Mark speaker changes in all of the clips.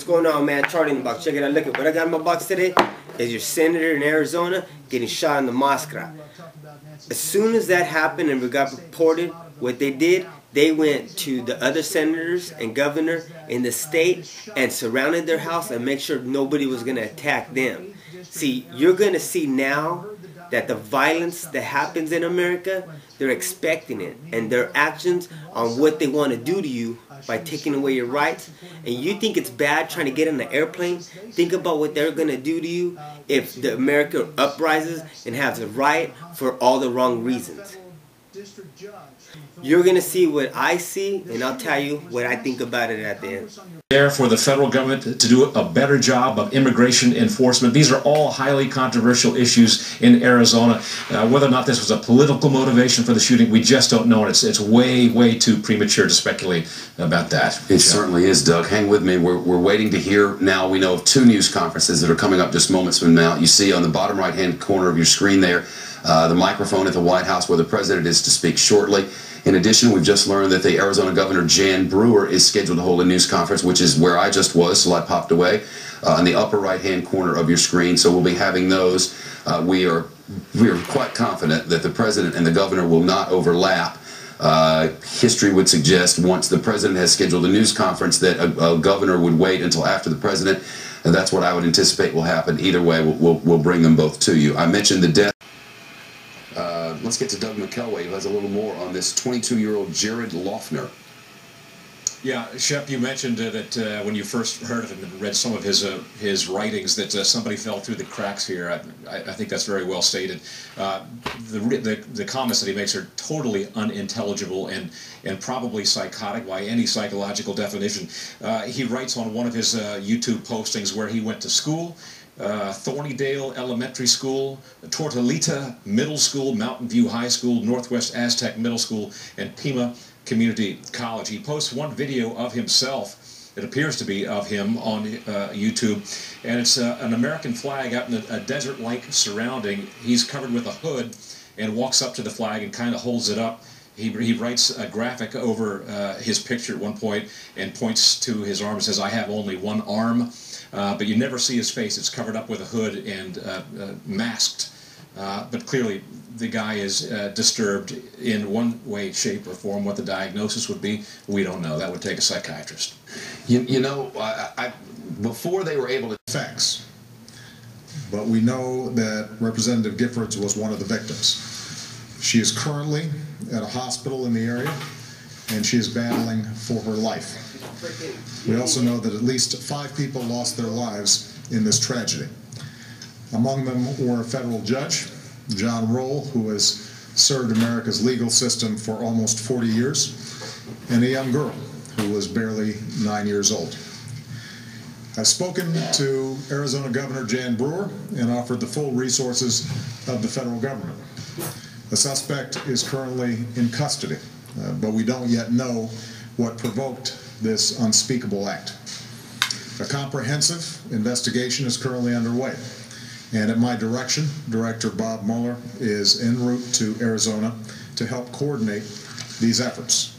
Speaker 1: going on, man? Charlie in the box. Check it out. Look at what I got in my box today. Is your senator in Arizona getting shot in the Mosque. As soon as that happened and we got reported, what they did, they went to the other senators and governor in the state and surrounded their house and make sure nobody was going to attack them. See, you're going to see now that the violence that happens in America, they're expecting it. And their actions on what they want to do to you by taking away your rights. And you think it's bad trying to get in an airplane? Think about what they're going to do to you if the America uprises and has a riot for all the wrong reasons. You're going to see what I see, and I'll tell you what I think about it at the end.
Speaker 2: There for the federal government to do a better job of immigration enforcement. These are all highly controversial issues in Arizona. Whether or not this was a political motivation for the shooting, we just don't know. And it's way, way too premature to speculate about that.
Speaker 3: It certainly is, Doug. Hang with me. We're waiting to hear now. We know of 2 news conferences that are coming up just moments from now. You see on the bottom right-hand corner of your screen there, the microphone at the White House where the president is to speak shortly. In addition, we've just learned that the Arizona Governor Jan Brewer is scheduled to hold a news conference, which is where I just was, so I popped away, on the upper right-hand corner of your screen. So we'll be having those. We are quite confident that the president and the governor will not overlap. History would suggest once the president has scheduled a news conference that a governor would wait until after the president, and that's what I would anticipate will happen. Either way, we'll bring them both to you. I mentioned the death. Let's get to Doug McKelway, who has a little more on this 22-year-old Jared Loughner.
Speaker 2: Yeah, Shep, you mentioned that when you first heard of him and read some of his writings that somebody fell through the cracks here. I think that's very well stated. The comments that he makes are totally unintelligible and probably psychotic by any psychological definition. He writes on one of his YouTube postings where he went to school. Thornydale Elementary School, Tortolita Middle School, Mountain View High School, Northwest Aztec Middle School, and Pima Community College. He posts one video of himself, it appears to be of him, on YouTube, and it's an American flag out in a desert-like surrounding. He's covered with a hood and walks up to the flag and kind of holds it up. He writes a graphic over his picture at one point and points to his arm and says, "I have only one arm." But you never see his face. It's covered up with a hood and masked. But clearly the guy is disturbed in one way, shape, or form. What the diagnosis would be, we don't know. That would take a psychiatrist.
Speaker 3: You know, before they were able to...
Speaker 4: Facts. But we know that Representative Giffords was one of the victims. She is currently at a hospital in the area, and she is battling for her life. We also know that at least 5 people lost their lives in this tragedy. Among them were a federal judge, John Roll, who has served America's legal system for almost 40 years, and a young girl who was barely 9 years old. I've spoken to Arizona Governor Jan Brewer and offered the full resources of the federal government. The suspect is currently in custody, but we don't yet know what provoked this unspeakable act. A comprehensive investigation is currently underway, and at my direction, Director Bob Mueller is en route to Arizona to help coordinate these efforts.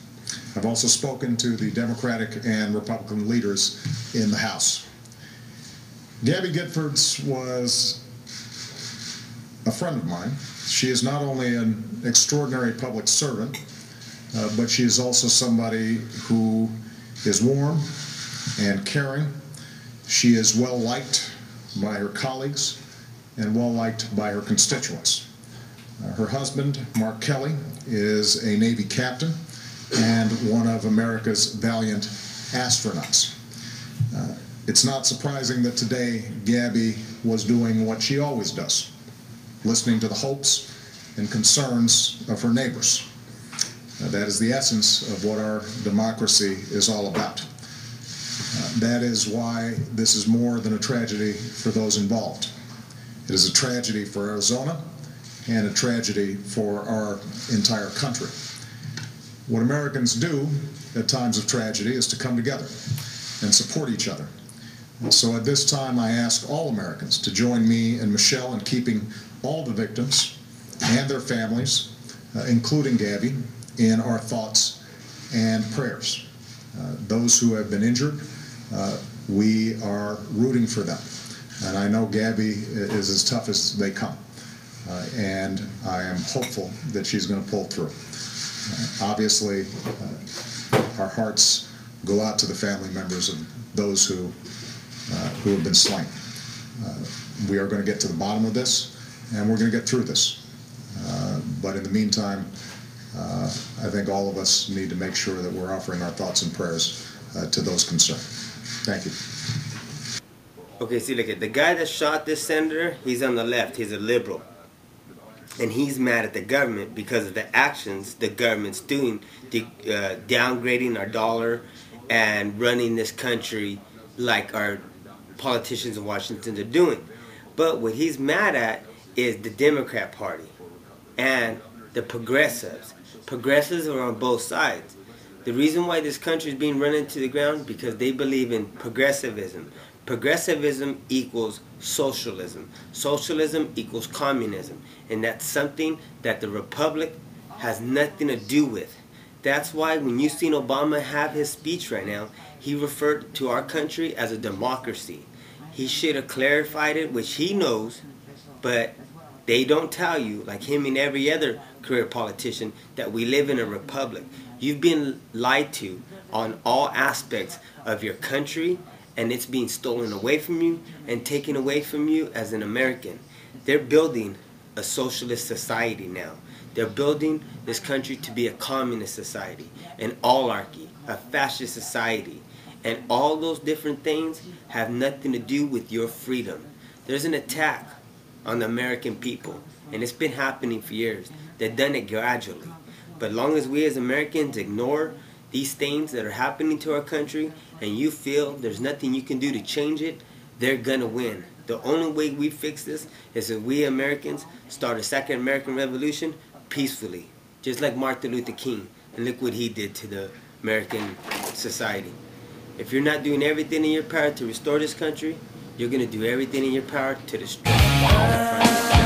Speaker 4: I've also spoken to the Democratic and Republican leaders in the House. Gabby Giffords was a friend of mine. She is not only an extraordinary public servant, but she is also somebody who is warm and caring. She is well liked by her colleagues and well liked by her constituents. Her husband, Mark Kelly, is a Navy captain and one of America's valiant astronauts. It's not surprising that today Gabby was doing what she always does, listening to the hopes and concerns of her neighbors. That is the essence of what our democracy is all about. That is why this is more than a tragedy for those involved. It is a tragedy for Arizona and a tragedy for our entire country. What Americans do at times of tragedy is to come together and support each other. So at this time, I ask all Americans to join me and Michelle in keeping all the victims and their families, including Gabby, in our thoughts and prayers. Those who have been injured, we are rooting for them. And I know Gabby is as tough as they come. And I am hopeful that she's going to pull through. Obviously, our hearts go out to the family members of those who have been slain. We are going to get to the bottom of this, and we're going to get through this. But in the meantime, I think all of us need to make sure that we're offering our thoughts and prayers to those concerned. Thank you.
Speaker 1: Okay, see, look at the guy that shot this senator. He's on the left. He's a liberal. And he's mad at the government because of the actions the government's doing, downgrading our dollar and running this country like our politicians in Washington are doing. But what he's mad at is the Democrat Party and the progressives. Progressives are on both sides. The reason why this country is being run into the ground, because they believe in progressivism. Progressivism equals socialism. Socialism equals communism. And that's something that the Republic has nothing to do with. That's why when you seen Obama have his speech right now, he referred to our country as a democracy. He should have clarified it, which he knows, but they don't tell you, like him and every other career politician, that we live in a republic. You've been lied to on all aspects of your country, and it's being stolen away from you and taken away from you as an American. They're building a socialist society now. They're building this country to be a communist society, an oligarchy, a fascist society. And all those different things have nothing to do with your freedom. There's an attack on the American people, and it's been happening for years. They've done it gradually. But as long as we as Americans ignore these things that are happening to our country, and you feel there's nothing you can do to change it, they're gonna win. The only way we fix this is if we Americans start a second American Revolution peacefully, just like Martin Luther King, and look what he did to the American society. If you're not doing everything in your power to restore this country, you're gonna do everything in your power to destroy it.